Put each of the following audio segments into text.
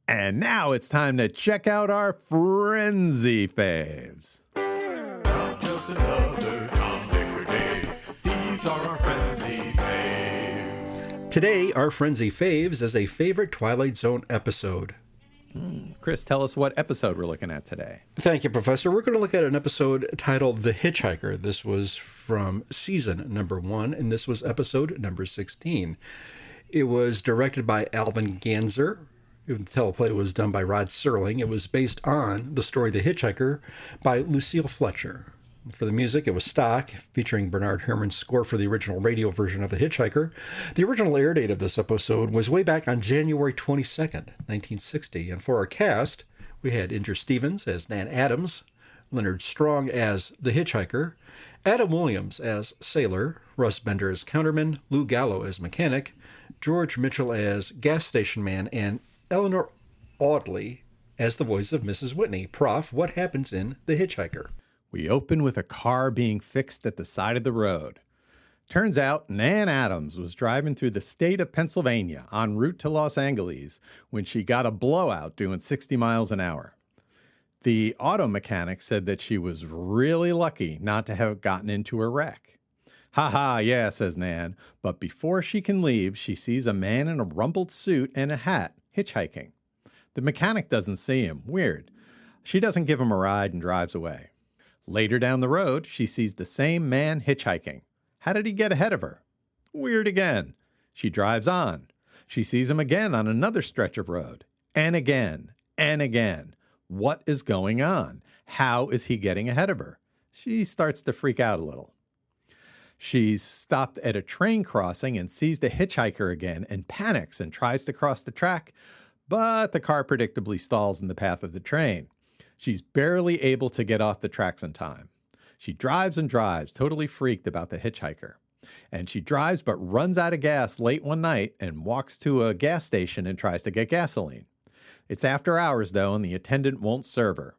And now it's time to check out our Frenzy Faves. Not just another Tom, Dick, or Dave. These are our Frenzy Faves. Today, our Frenzy Faves is a favorite Twilight Zone episode. Chris, tell us what episode we're looking at today. Thank you, Professor. We're going to look at an episode titled The Hitch-Hiker. This was from season number 1, and this was episode number 16. It was directed by Alvin Ganzer. The teleplay was done by Rod Serling. It was based on the story The Hitch-Hiker by Lucille Fletcher. For the music, it was stock, featuring Bernard Herrmann's score for the original radio version of The Hitch-Hiker. The original air date of this episode was way back on January 22nd, 1960. And for our cast, we had Inger Stevens as Nan Adams, Leonard Strong as The Hitch-Hiker, Adam Williams as Sailor, Russ Bender as Counterman, Lou Gallo as Mechanic, George Mitchell as Gas Station Man, and Eleanor Audley as the voice of Mrs. Whitney. Prof, what happens in The Hitch-Hiker? We open with a car being fixed at the side of the road. Turns out Nan Adams was driving through the state of Pennsylvania en route to Los Angeles when she got a blowout doing 60 miles an hour. The auto mechanic said that she was really lucky not to have gotten into a wreck. "Ha ha, yeah," says Nan, but before she can leave, she sees a man in a rumpled suit and a hat hitchhiking. The mechanic doesn't see him. Weird. She doesn't give him a ride and drives away. Later down the road, she sees the same man hitchhiking. How did he get ahead of her? Weird again. She drives on. She sees him again on another stretch of road. And again. And again. What is going on? How is he getting ahead of her? She starts to freak out a little. She's stopped at a train crossing and sees the hitchhiker again and panics and tries to cross the track, but the car predictably stalls in the path of the train. She's barely able to get off the tracks in time. She drives and drives, totally freaked about the hitchhiker. And she drives but runs out of gas late one night and walks to a gas station and tries to get gasoline. It's after hours, though, and the attendant won't serve her.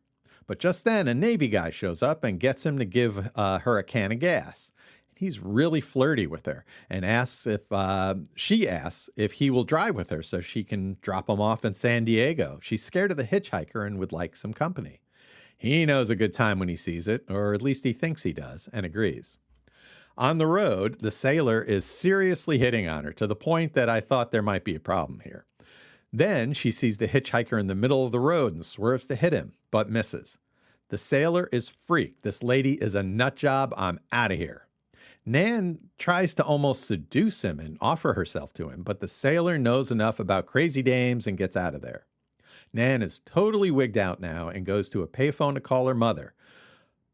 But just then, a Navy guy shows up and gets him to give her a can of gas. He's really flirty with her and she asks if he will drive with her so she can drop him off in San Diego. She's scared of the hitchhiker and would like some company. He knows a good time when he sees it, or at least he thinks he does, and agrees. On the road, the sailor is seriously hitting on her to the point that I thought there might be a problem here. Then she sees the hitchhiker in the middle of the road and swerves to hit him, but misses. The sailor is freaked. This lady is a nut job. I'm out of here. Nan tries to almost seduce him and offer herself to him, but the sailor knows enough about crazy dames and gets out of there. Nan is totally wigged out now and goes to a payphone to call her mother.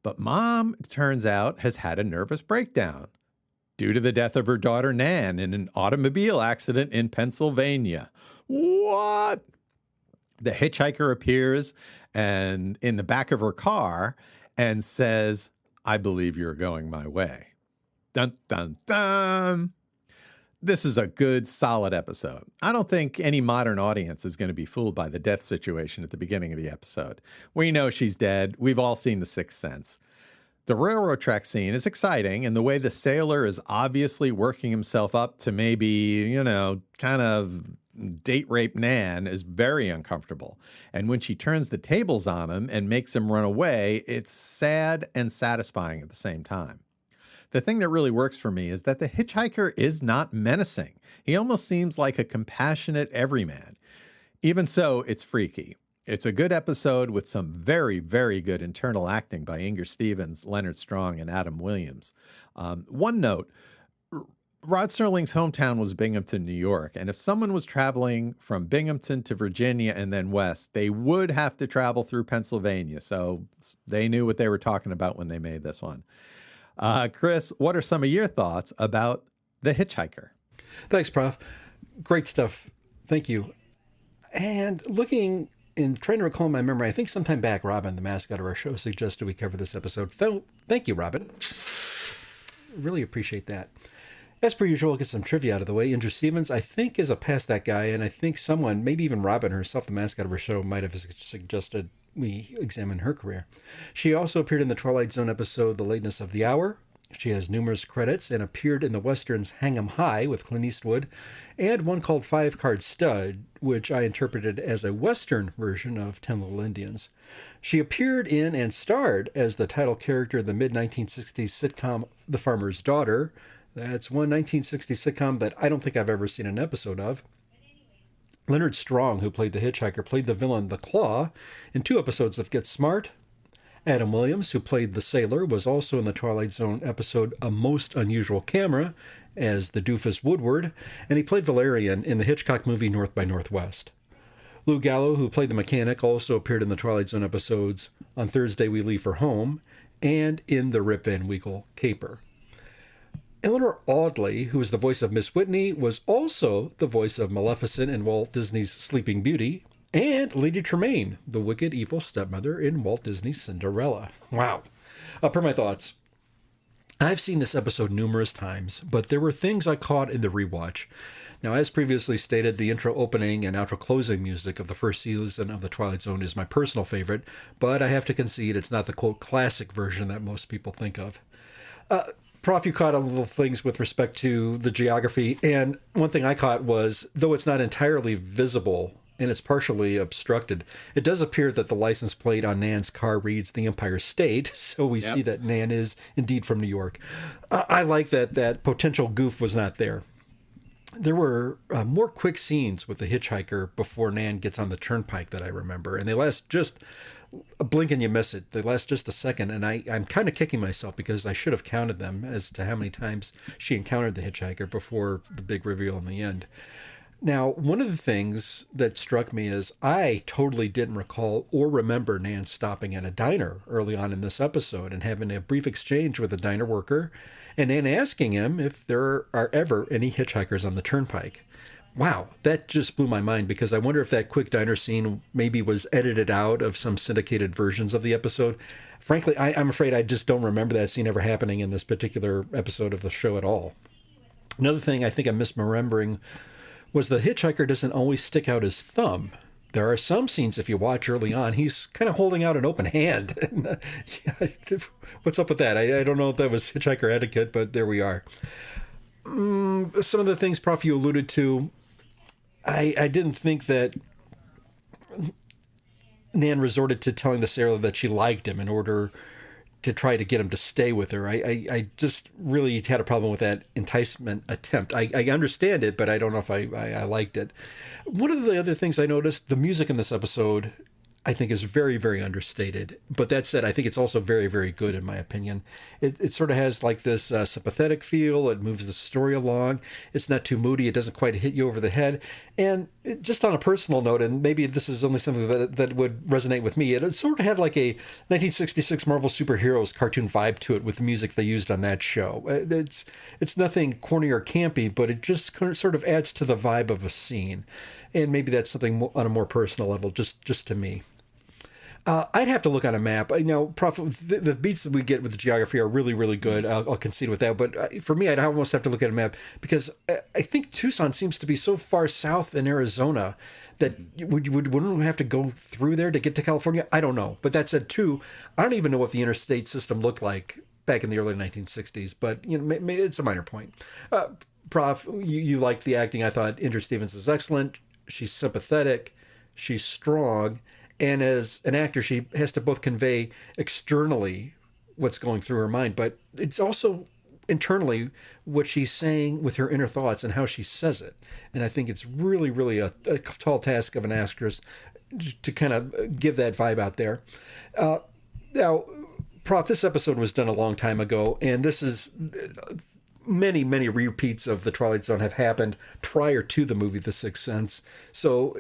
But Mom, it turns out, has had a nervous breakdown due to the death of her daughter Nan in an automobile accident in Pennsylvania. What? The hitchhiker appears and in the back of her car and says, "I believe you're going my way." Dun, dun, dun. This is a good, solid episode. I don't think any modern audience is going to be fooled by the death situation at the beginning of the episode. We know she's dead. We've all seen The Sixth Sense. The railroad track scene is exciting, and the way the sailor is obviously working himself up to maybe, kind of date rape Nan is very uncomfortable. And when she turns the tables on him and makes him run away, it's sad and satisfying at the same time. The thing that really works for me is that the hitchhiker is not menacing. He almost seems like a compassionate everyman. Even so, it's freaky. It's a good episode with some very, very good internal acting by Inger Stevens, Leonard Strong, and Adam Williams. One note, Rod Serling's hometown was Binghamton, New York, and if someone was traveling from Binghamton to Virginia and then west, they would have to travel through Pennsylvania, so they knew what they were talking about when they made this one. Chris, what are some of your thoughts about The Hitchhiker? Thanks, Prof. Great stuff. Thank you. And looking and trying to recall my memory, I think sometime back, Robin, the mascot of our show, suggested we cover this episode. Thank you, Robin. Really appreciate that. As per usual, I'll get some trivia out of the way. Inger Stevens, I think, is a past that guy, and I think someone, maybe even Robin herself, the mascot of our show, might have suggested we examine her career. She also appeared in the Twilight Zone episode The Lateness of the Hour, She has numerous credits and appeared in the westerns Hang 'em High with Clint Eastwood and one called Five Card Stud, which I interpreted as a western version of 10 Little Indians. She appeared in and starred as the title character in the mid-1960s sitcom The Farmer's Daughter. That's one 1960s sitcom that I don't think I've ever seen an episode of. Leonard Strong, who played the hitchhiker, played the villain The Claw in 2 episodes of Get Smart. Adam Williams, who played the sailor, was also in the Twilight Zone episode A Most Unusual Camera as the doofus Woodward, and he played Valerian in the Hitchcock movie North by Northwest. Lou Gallo, who played the mechanic, also appeared in the Twilight Zone episodes On Thursday We Leave for Home and in the Rip Van Winkle Caper. Eleanor Audley, who is the voice of Miss Whitney, was also the voice of Maleficent in Walt Disney's Sleeping Beauty, and Lady Tremaine, the wicked evil stepmother in Walt Disney's Cinderella. Wow. Per my thoughts, I've seen this episode numerous times, but there were things I caught in the rewatch. Now, as previously stated, the intro opening and outro closing music of the first season of The Twilight Zone is my personal favorite, but I have to concede it's not the, quote, classic version that most people think of. Prof, you caught a little things with respect to the geography, and one thing I caught was, though it's not entirely visible and it's partially obstructed, it does appear that the license plate on Nan's car reads the Empire State, so we see that Nan is indeed from New York. I like that potential goof was not there. There were more quick scenes with the hitchhiker before Nan gets on the turnpike that I remember, and they last just a blink and you miss it. They last just a second, and I'm kind of kicking myself because I should have counted them as to how many times she encountered the hitchhiker before the big reveal in the end. Now, one of the things that struck me is I totally didn't recall or remember Nan stopping at a diner early on in this episode and having a brief exchange with a diner worker and Nan asking him if there are ever any hitchhikers on the turnpike. Wow, that just blew my mind because I wonder if that quick diner scene maybe was edited out of some syndicated versions of the episode. Frankly, I'm afraid I just don't remember that scene ever happening in this particular episode of the show at all. Another thing I think I'm misremembering was the hitchhiker doesn't always stick out his thumb. There are some scenes, if you watch early on, he's kind of holding out an open hand. What's up with that? I don't know if that was hitchhiker etiquette, but there we are. Some of the things, Prof, you alluded to, I didn't think that Nan resorted to telling the sailor that she liked him in order to try to get him to stay with her. I just really had a problem with that enticement attempt. I understand it, but I don't know if I liked it. One of the other things I noticed, the music in this episode, I think is very, very understated. But that said, I think it's also very, very good in my opinion. It sort of has like this sympathetic feel. It moves the story along. It's not too moody. It doesn't quite hit you over the head. And just on a personal note, and maybe this is only something that would resonate with me, it sort of had like a 1966 Marvel superheroes cartoon vibe to it with the music they used on that show. It's nothing corny or campy, but it just sort of adds to the vibe of a scene. And maybe that's something on a more personal level, just to me. I'd have to look on a map. Prof, the beats that we get with the geography are really, really good. I'll concede with that. But for me, I'd almost have to look at a map because I think Tucson seems to be so far south in Arizona that wouldn't we have to go through there to get to California? I don't know. But that said, too, I don't even know what the interstate system looked like back in the early 1960s. But it's a minor point. Prof, you liked the acting. I thought Indra Stevens is excellent. She's sympathetic. She's strong. And as an actor, she has to both convey externally what's going through her mind, but it's also internally what she's saying with her inner thoughts and how she says it. And I think it's really, really a tall task of an actress to kind of give that vibe out there. Now, Prof, this episode was done a long time ago, and this is... Many, many repeats of The Twilight Zone have happened prior to the movie The Sixth Sense. So...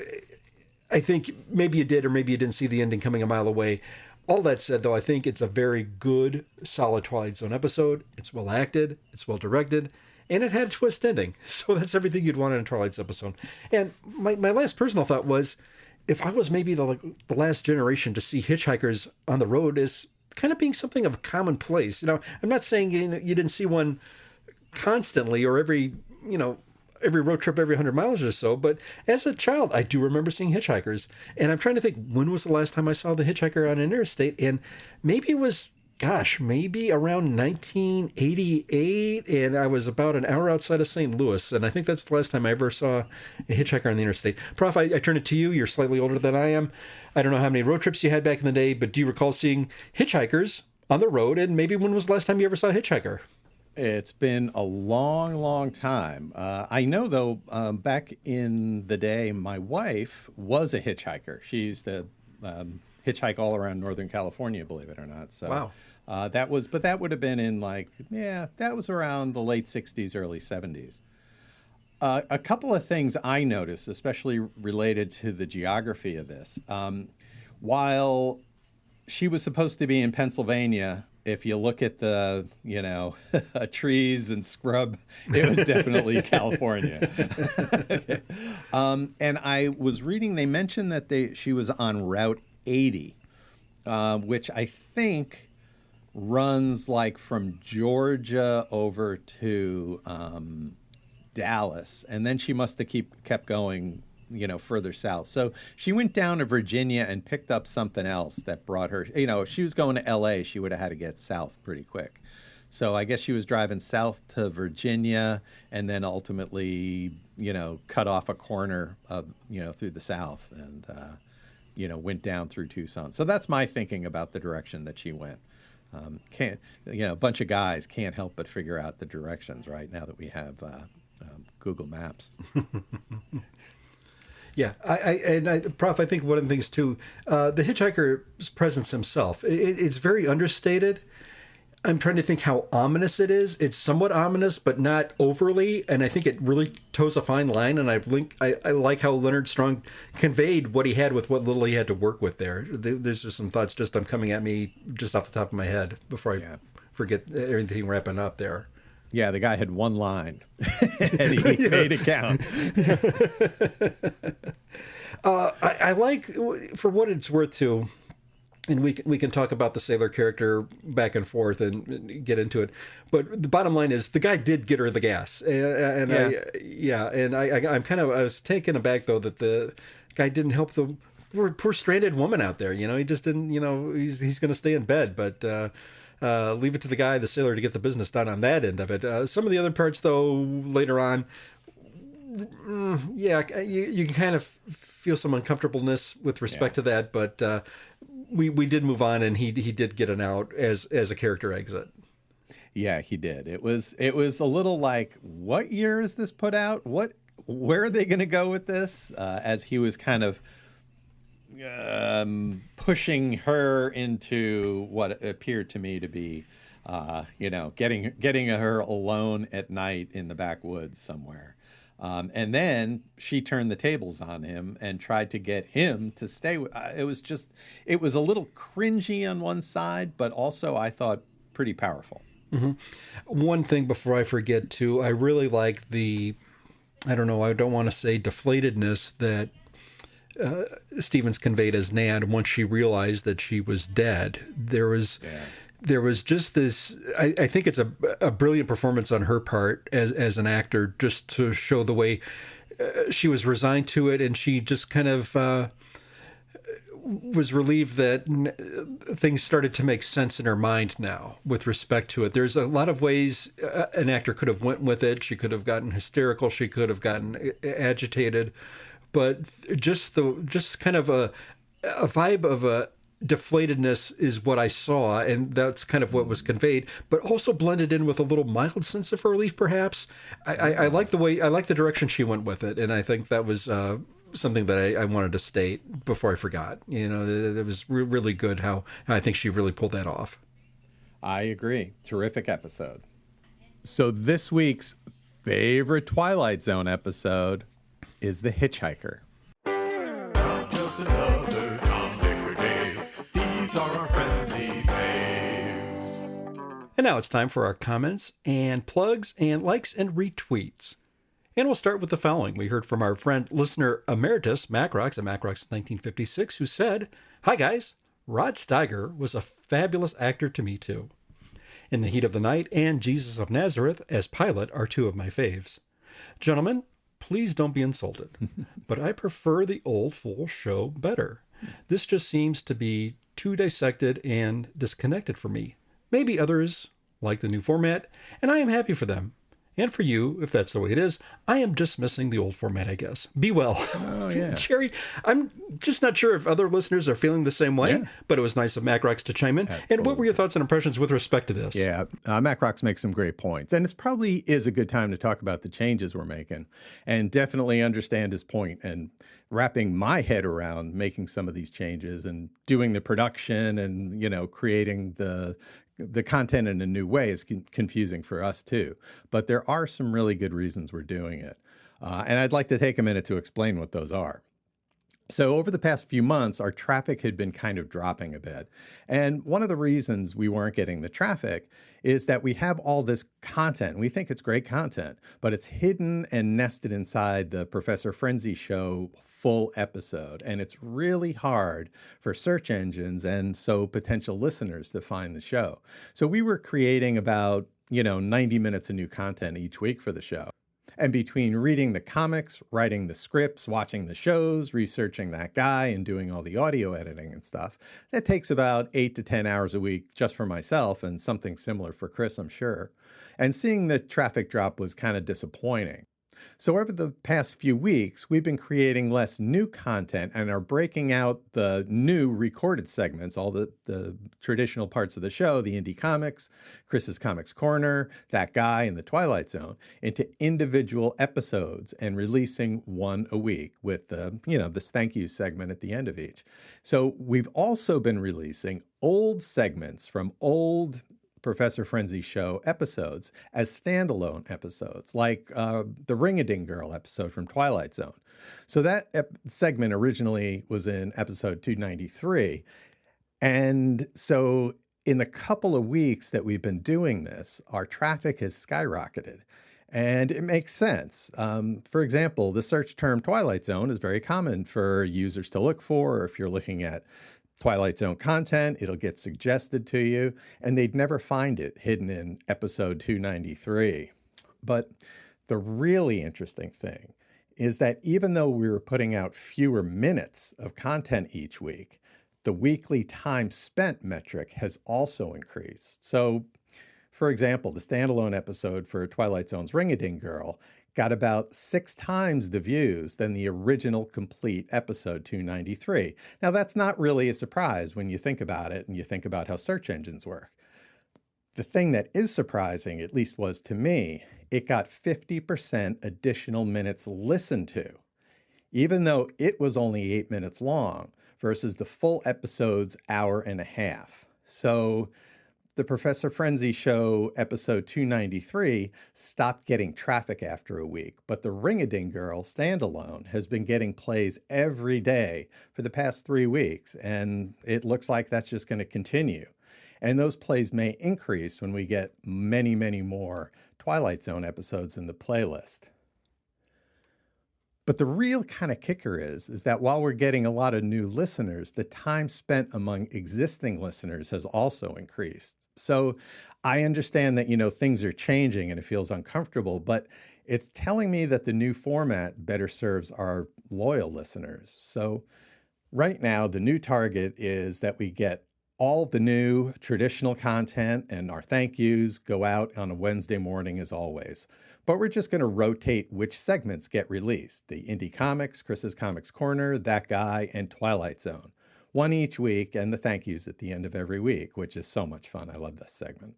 I think maybe you did or maybe you didn't see the ending coming a mile away. All that said, though, I think it's a very good, solid Twilight Zone episode. It's well acted, it's well directed, and it had a twist ending. So that's everything you'd want in a Twilight episode. And my last personal thought was, if I was maybe the last generation to see hitchhikers on the road as kind of being something of a commonplace. I'm not saying you didn't see one constantly or every road trip every 100 miles or so, but as a child, I do remember seeing hitchhikers. And I'm trying to think, when was the last time I saw the hitchhiker on an interstate? And maybe it was gosh, maybe around 1988, and I was about an hour outside of St. Louis, and I think that's the last time I ever saw a hitchhiker on the interstate. Prof, I turn it to you. You're slightly older than I am. I don't know how many road trips you had back in the day, but do you recall seeing hitchhikers on the road, and maybe when was the last time you ever saw a hitchhiker? It's been a long, long time. I know, though, back in the day, my wife was a hitchhiker. She used to hitchhike all around Northern California, believe it or not. So, wow. That would have been in that was around the late 60s, early 70s. A couple of things I noticed, especially related to the geography of this. While she was supposed to be in Pennsylvania, if you look at the, trees and scrub, it was definitely California. Okay. And I was reading, they mentioned that she was on Route 80, which I think runs like from Georgia over to Dallas, and then she must have kept going, further south. So she went down to Virginia and picked up something else that brought her. If she was going to L.A., she would have had to get south pretty quick. So I guess she was driving south to Virginia, and then ultimately, cut off a corner of, through the south, and went down through Tucson. So that's my thinking about the direction that she went. A bunch of guys can't help but figure out the directions right now that we have Google Maps. Yeah, Prof, I think one of the things too, the hitchhiker's presence himself, it's very understated. I'm trying to think how ominous it is. It's somewhat ominous, but not overly, and I think it really toes a fine line. And I like how Leonard Strong conveyed what he had with what little he had to work with there. There's just some thoughts coming at me just off the top of my head before I forget everything wrapping up there. Yeah, the guy had one line, and he made it count. I like, for what it's worth, too, and we can talk about the sailor character back and forth and get into it. But the bottom line is the guy did get her the gas, and I was taken aback though that the guy didn't help the poor stranded woman out there. He just didn't. He's going to stay in bed, but. Leave it to the sailor, to get the business done on that end of it. Some of the other parts, though, later on, you can kind of feel some uncomfortableness with respect to that. But we did move on, and he did get an out as a character exit. Yeah, he did. It was a little like, what year is this put out? Where are they going to go with this? As he was kind of pushing her into what appeared to me to be, getting her alone at night in the backwoods somewhere. And then she turned the tables on him and tried to get him to stay. It was a little cringy on one side, but also I thought pretty powerful. Mm-hmm. One thing before I forget too, I really like I don't want to say deflatedness that Stevens conveyed as Nad once she realized that she was dead. There was just this. I think it's a brilliant performance on her part as an actor, just to show the way she was resigned to it, and she just kind of was relieved that things started to make sense in her mind now with respect to it. There's a lot of ways an actor could have went with it. She could have gotten hysterical. She could have gotten agitated. But just kind of a vibe of a deflatedness is what I saw, and that's kind of what was conveyed, but also blended in with a little mild sense of relief, perhaps. I like the direction she went with it, and I think that was something that I wanted to state before I forgot. It was really good how I think she really pulled that off. I agree. Terrific episode. So this week's favorite Twilight Zone episode is The Hitch-Hiker. Just another Tom, Dick, or Dave. These are our frenzy faves. And now it's time for our comments and plugs and likes and retweets. And we'll start with the following. We heard from our friend, listener emeritus, Macrox, at Macrox1956, who said, "Hi guys, Rod Steiger was a fabulous actor to me too. In the Heat of the Night and Jesus of Nazareth as Pilot are two of my faves. Gentlemen, please don't be insulted, but I prefer the old full show better. This just seems to be too dissected and disconnected for me. Maybe others like the new format, and I am happy for them. And for you, if that's the way it is, I am just missing the old format, I guess. Be well. Oh, yeah. Gerry, I'm just not sure if other listeners are feeling the same way, but it was nice of Macrox to chime in. Absolutely. And what were your thoughts and impressions with respect to this? Yeah, Macrox makes some great points. And it probably is a good time to talk about the changes we're making and definitely understand his point and wrapping my head around making some of these changes and doing the production and, creating the content in a new way is confusing for us too. But there are some really good reasons we're doing it. And I'd like to take a minute to explain what those are. So over the past few months, our traffic had been kind of dropping a bit. And one of the reasons we weren't getting the traffic is that we have all this content. We think it's great content, but it's hidden and nested inside the Professor Frenzy Show full episode. And it's really hard for search engines and so potential listeners to find the show. So we were creating about, 90 minutes of new content each week for the show. And between reading the comics, writing the scripts, watching the shows, researching that guy, and doing all the audio editing and stuff, that takes about 8 to 10 hours a week just for myself, and something similar for Chris, I'm sure. And seeing the traffic drop was kind of disappointing. So over the past few weeks, we've been creating less new content and are breaking out the new recorded segments, all the traditional parts of the show, the indie comics, Chris's Comics Corner, That Guy, and the Twilight Zone, into individual episodes and releasing one a week with this thank you segment at the end of each. So we've also been releasing old segments from old Professor Frenzy Show episodes as standalone episodes, like the Ring-a-Ding Girl episode from Twilight Zone. So that segment originally was in episode 293. And so in the couple of weeks that we've been doing this, our traffic has skyrocketed. And it makes sense. For example, the search term Twilight Zone is very common for users to look for, or if you're looking at Twilight Zone content, it'll get suggested to you, and they'd never find it hidden in episode 293. But the really interesting thing is that even though we were putting out fewer minutes of content each week, the weekly time spent metric has also increased. So, for example, the standalone episode for Twilight Zone's Ring-a-Ding Girl got about 6 times the views than the original complete episode 293. Now, that's not really a surprise when you think about it and you think about how search engines work. The thing that is surprising, at least was to me, it got 50% additional minutes listened to, even though it was only 8 minutes long versus the full episode's hour and a half. So the Professor Frenzy Show episode 293 stopped getting traffic after a week, but the Ring-a-Ding Girl standalone has been getting plays every day for the past 3 weeks, and it looks like that's just going to continue. And those plays may increase when we get many, many more Twilight Zone episodes in the playlist. But the real kind of kicker is that while we're getting a lot of new listeners, the time spent among existing listeners has also increased. So I understand that, things are changing and it feels uncomfortable, but it's telling me that the new format better serves our loyal listeners. So right now, the new target is that we get all the new traditional content and our thank yous go out on a Wednesday morning as always. But we're just going to rotate which segments get released. The Indie Comics, Chris's Comics Corner, That Guy, and Twilight Zone. One each week, and the thank yous at the end of every week, which is so much fun. I love this segment.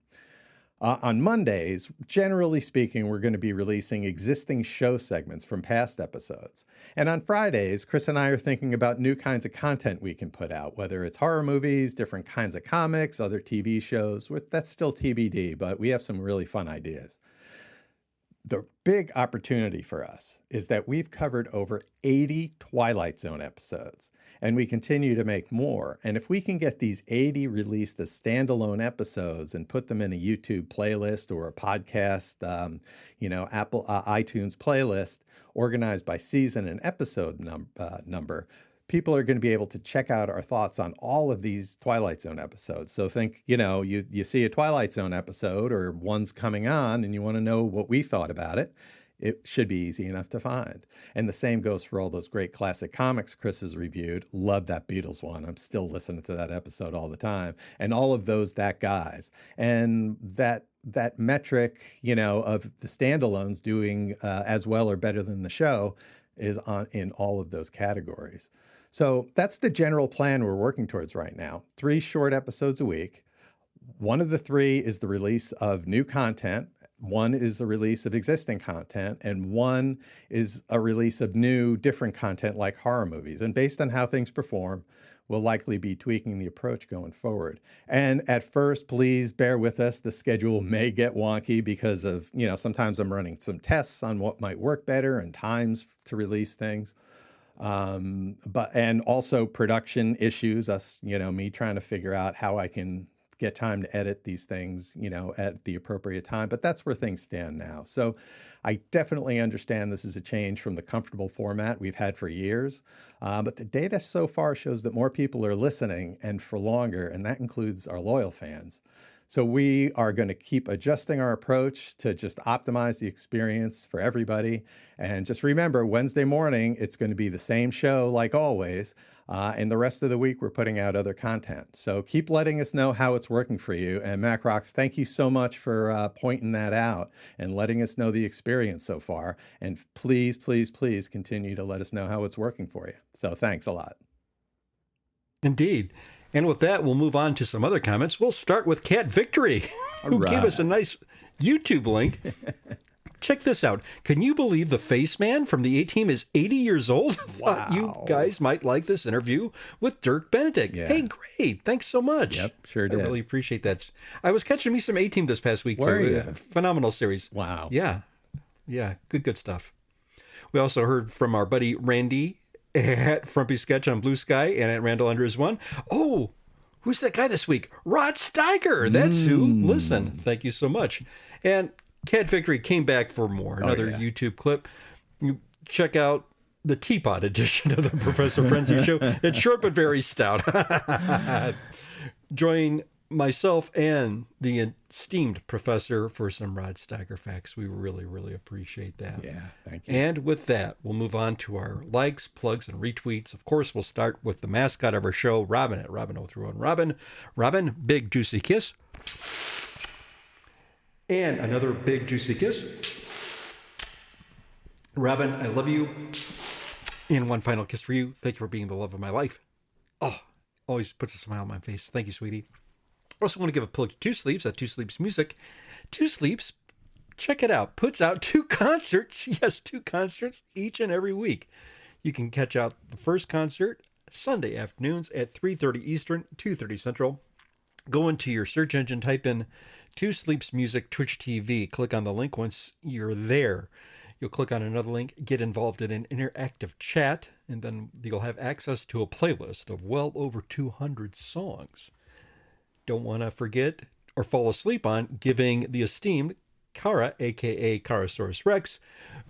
On Mondays, generally speaking, we're going to be releasing existing show segments from past episodes. And on Fridays, Chris and I are thinking about new kinds of content we can put out, whether it's horror movies, different kinds of comics, other TV shows. That's still TBD, but we have some really fun ideas. The big opportunity for us is that we've covered over 80 Twilight Zone episodes, and we continue to make more. And if we can get these 80 released as standalone episodes and put them in a YouTube playlist or a podcast, Apple iTunes playlist organized by season and episode number, people are going to be able to check out our thoughts on all of these Twilight Zone episodes. So think, you see a Twilight Zone episode or one's coming on and you want to know what we thought about it. it should be easy enough to find. And the same goes for all those great classic comics Chris has reviewed. Love that Beatles one. I'm still listening to that episode all the time. And all of those That Guys. And that metric, of the standalones doing as well or better than the show is in all of those categories. So that's the general plan we're working towards right now. 3 short episodes a week. One of the 3 is the release of new content. One is a release of existing content, and one is a release of new, different content like horror movies. And based on how things perform, we'll likely be tweaking the approach going forward. And at first, please bear with us. The schedule may get wonky because of, sometimes I'm running some tests on what might work better and times to release things. And also production issues, me trying to figure out how I can get time to edit these things, at the appropriate time. But that's where things stand now. So I definitely understand this is a change from the comfortable format we've had for years. But the data so far shows that more people are listening and for longer, and that includes our loyal fans. So we are going to keep adjusting our approach to just optimize the experience for everybody. And just remember, Wednesday morning, it's going to be the same show like always. And the rest of the week, we're putting out other content. So keep letting us know how it's working for you. And Macrox, thank you so much for pointing that out and letting us know the experience so far. And please, please, please continue to let us know how it's working for you. So thanks a lot. Indeed. And with that, we'll move on to some other comments. We'll start with Cat Victory, who gave us a nice YouTube link. Check this out. Can you believe the Face Man from the A-Team is 80 years old? Wow. You guys might like this interview with Dirk Benedict. Yeah. Hey, great. Thanks so much. Yep, sure did. I really appreciate that. I was catching me some A-Team this past week, Were too. you? Phenomenal series. Wow. Yeah. Good stuff. We also heard from our buddy Randy at Frumpy Sketch on Blue Sky and at Randall Andrews 1. Oh, who's that guy this week? Rod Steiger. That's who. Listen, thank you so much. And Cat Victory came back for more. Another YouTube clip. You check out the Teapot edition of the Professor Frenzy Show. It's short but very stout. Join myself and the esteemed professor for some Rod Steiger facts. We really, really appreciate that. Yeah, thank you. And with that, we'll move on to our likes, plugs, and retweets. Of course, we'll start with the mascot of our show, Robin at Robin031. Robin, big juicy kiss. And another big juicy kiss. Robin, I love you. And one final kiss for you. Thank you for being the love of my life. Oh, always puts a smile on my face. Thank you, sweetie. Also want to give a plug to Two Sleeps at Two Sleeps Music. Two Sleeps, check it out, puts out 2 concerts. Yes, 2 concerts each and every week. You can catch out the first concert Sunday afternoons at 3:30 Eastern, 2:30 Central. Go into your search engine, type in Two Sleeps Music Twitch TV. Click on the link. Once you're there, you'll click on another link, get involved in an interactive chat, and then you'll have access to a playlist of well over 200 songs. Don't want to forget or fall asleep on giving the esteemed Kara, a.k.a. Karasaurus Rex,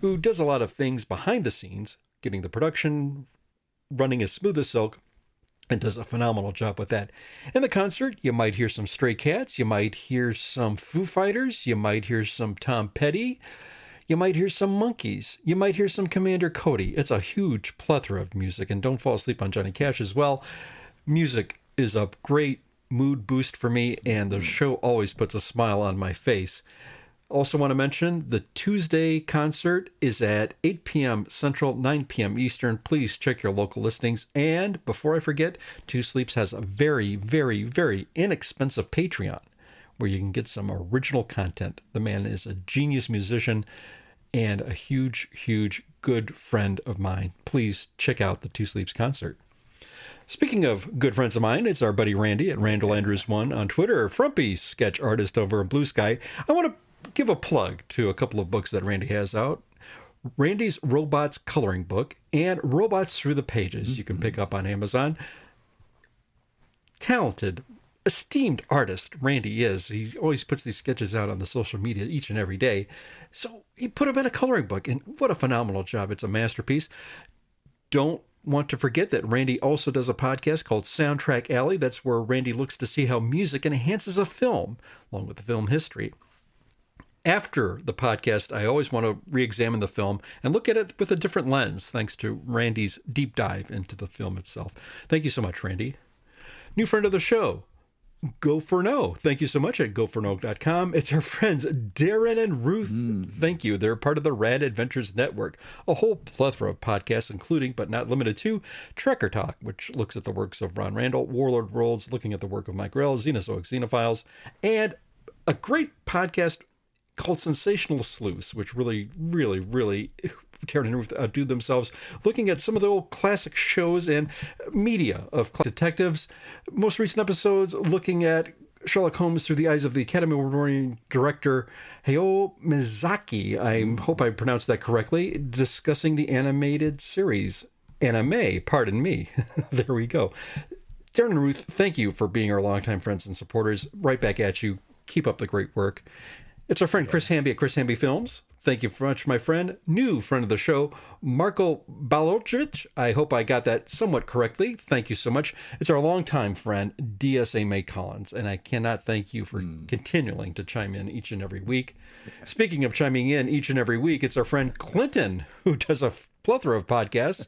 who does a lot of things behind the scenes, getting the production running as smooth as silk, and does a phenomenal job with that. In the concert, you might hear some Stray Cats, you might hear some Foo Fighters, you might hear some Tom Petty, you might hear some Monkees, you might hear some Commander Cody. It's a huge plethora of music, and don't fall asleep on Johnny Cash as well. Music is a great mood boost for me, and the show always puts a smile on my face. Also want to mention the Tuesday concert is at 8 p.m. Central, 9 p.m. Eastern. Please check your local listings. And before I forget, Two Sleeps has a very, very, very inexpensive Patreon where you can get some original content. The man is a genius musician and a huge, huge good friend of mine. Please check out the Two Sleeps concert. Speaking of good friends of mine, it's our buddy Randy at Randall Andrews 1 on Twitter, Frumpy Sketch Artist over in Blue Sky. I want to give a plug to a couple of books that Randy has out. Randy's Robots Coloring Book and Robots Through the Pages. You can pick up on Amazon. Talented, esteemed artist Randy is. He always puts these sketches out on the social media each and every day. So he put them in a coloring book, and what a phenomenal job. It's a masterpiece. Don't want to forget that Randy also does a podcast called Soundtrack Alley. That's where Randy looks to see how music enhances a film, along with the film history. After the podcast, I always want to re-examine the film and look at it with a different lens, thanks to Randy's deep dive into the film itself. Thank you so much, Randy. New friend of the show, Go For No. Thank you so much at goforno.com. It's our friends Darren and Ruth. Thank you. They're part of the Rad Adventures Network, a whole plethora of podcasts, including but not limited to Trekker Talk, which looks at the works of Ron Randall, Warlord Worlds, looking at the work of Mike Grell, Xenozoic Xenophiles, and a great podcast called Sensational Sleuths, which really Darren and Ruth outdo themselves, looking at some of the old classic shows and media of detectives. Most recent episodes looking at Sherlock Holmes through the eyes of the Academy Award-winning director Hayao Miyazaki. I hope I pronounced that correctly. Discussing the animated series. Anime, pardon me. There we go. Darren and Ruth, thank you for being our longtime friends and supporters. Right back at you. Keep up the great work. It's our friend Chris Hamby at Chris Hamby Films. Thank you very much, my friend. New friend of the show, Marko Balojic. I hope I got that somewhat correctly. Thank you so much. It's our longtime friend, DSA May Collins, and I cannot thank you for continuing to chime in each and every week. Yeah. Speaking of chiming in each and every week, it's our friend Clinton, who does a plethora of podcasts.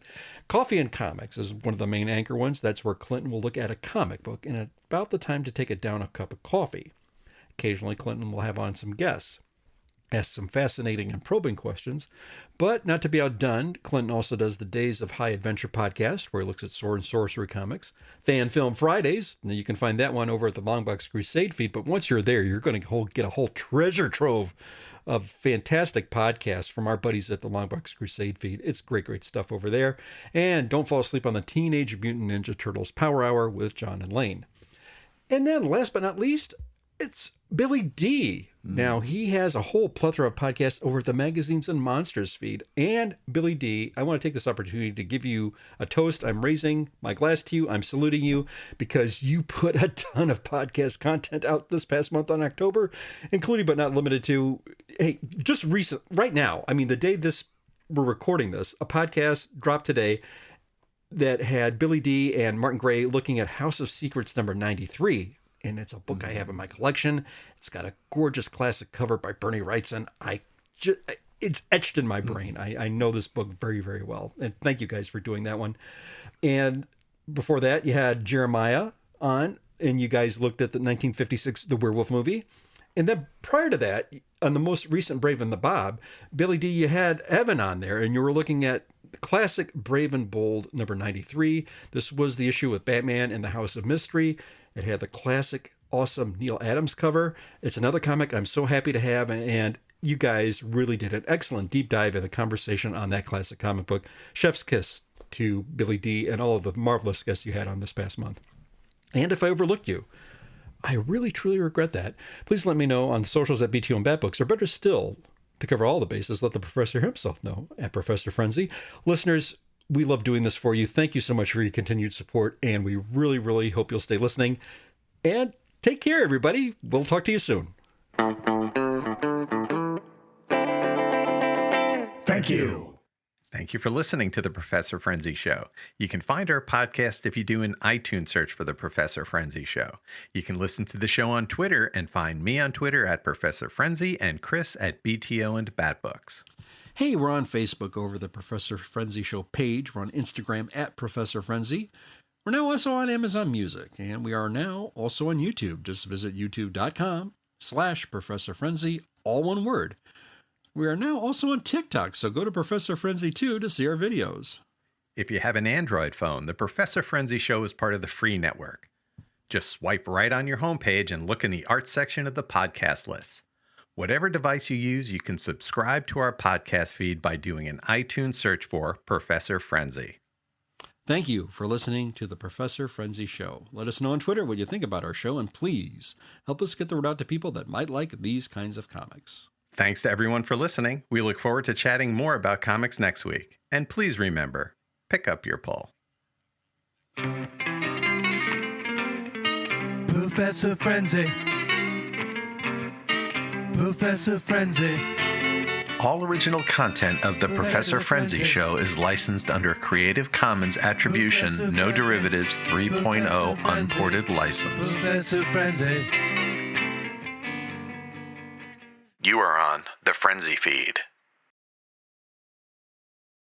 Coffee and Comics is one of the main anchor ones. That's where Clinton will look at a comic book and about the time to take it down a cup of coffee. Occasionally, Clinton will have on some guests, ask some fascinating and probing questions. But not to be outdone, Clinton also does the Days of High Adventure podcast, where he looks at sword and sorcery comics. Fan Film Fridays, and you can find that one over at the Longbox Crusade feed. But once you're there, you're going to get a whole treasure trove of fantastic podcasts from our buddies at the Longbox Crusade feed. It's great stuff over there. And don't fall asleep on the Teenage Mutant Ninja Turtles Power Hour with John and Lane. And then, last but not least, it's Billy D. Now, he has a whole plethora of podcasts over at the Magazines and Monsters feed. And Billy D, I want to take this opportunity to give you a toast. I'm raising my glass to you. I'm saluting you because you put a ton of podcast content out this past month on October, including but not limited to, just recent, right now. I mean, the day we're recording this, a podcast dropped today that had Billy D and Martin Gray looking at House of Secrets number 93. And it's a book I have in my collection. It's got a gorgeous classic cover by Bernie Wrightson. It's etched in my brain. I know this book very, very well. And thank you guys for doing that one. And before that, you had Jeremiah on, and you guys looked at the 1956 The Werewolf movie. And then prior to that, on the most recent Brave and the Bob, Billy D, you had Evan on there, and you were looking at the classic Brave and Bold number 93. This was the issue with Batman and the House of Mystery. It had the classic, awesome Neil Adams cover. It's another comic I'm so happy to have, and you guys really did an excellent deep dive in the conversation on that classic comic book. Chef's kiss to Billy D and all of the marvelous guests you had on this past month. And if I overlooked you, I really, truly regret that. Please let me know on the socials at BTO and Bat Books, or better still, to cover all the bases, let the professor himself know at Professor Frenzy. Listeners, we love doing this for you. Thank you so much for your continued support, and we really, really hope you'll stay listening. And take care, everybody. We'll talk to you soon. Thank you. Thank you for listening to the Professor Frenzy Show. You can find our podcast if you do an iTunes search for the Professor Frenzy Show. You can listen to the show on Twitter and find me on Twitter at Professor Frenzy and Chris at BTO and Bat Books. Hey, we're on Facebook over the Professor Frenzy Show page. We're on Instagram at Professor Frenzy. We're now also on Amazon Music, and we are now also on YouTube. Just visit youtube.com/Professor Frenzy, all one word. We are now also on TikTok, so go to Professor Frenzy 2 to see our videos. If you have an Android phone, the Professor Frenzy Show is part of the free network. Just swipe right on your homepage and look in the art section of the podcast lists. Whatever device you use, you can subscribe to our podcast feed by doing an iTunes search for Professor Frenzy. Thank you for listening to the Professor Frenzy Show. Let us know on Twitter what you think about our show, and please help us get the word out to people that might like these kinds of comics. Thanks to everyone for listening. We look forward to chatting more about comics next week. And please remember, pick up your pull. Professor Frenzy. Professor Frenzy. All original content of the Professor Frenzy Show is licensed under Creative Commons Attribution, No Derivatives 3.0 Unported License. Professor Frenzy. You are on on the Frenzy feed.